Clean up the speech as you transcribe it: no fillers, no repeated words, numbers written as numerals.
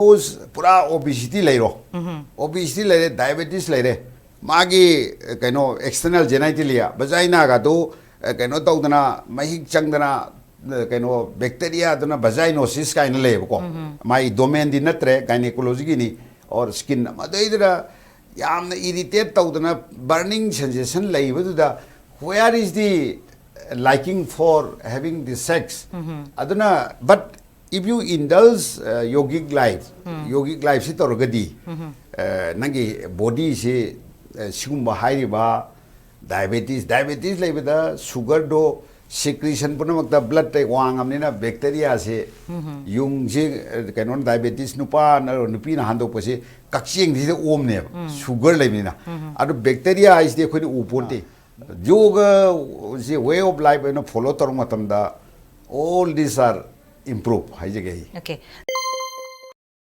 पूरा obesity लेरो obesity लेरे diabetes लेरे मागी कनो एक्सटर्नल जेनेटिलिया बजाइना का तो कनो तौदना महिक चंगदना कनो बैक्टीरिया दना बजाइनोसिस काइन लेबको माई डोमेन दी नत्रे गायनेकोलॉजी की नी और स्किन मदैदरा यामना इरिटेट तौदना बर्निंग सेंसेशन लेबदुदा where is the liking for having the sex aduna but if you indulge yogic life si torgadi nangi body si sigumba hairiba diabetes lebida sugar do secretion punamakta blood te wangamnina bacteria se yung si kanon diabetes nupa na nupi na handok pa si kakching di omne sugar lebina adu bacteria is de khoi uponte yoga is a way of life follow tarung matamda all these are improve Okay.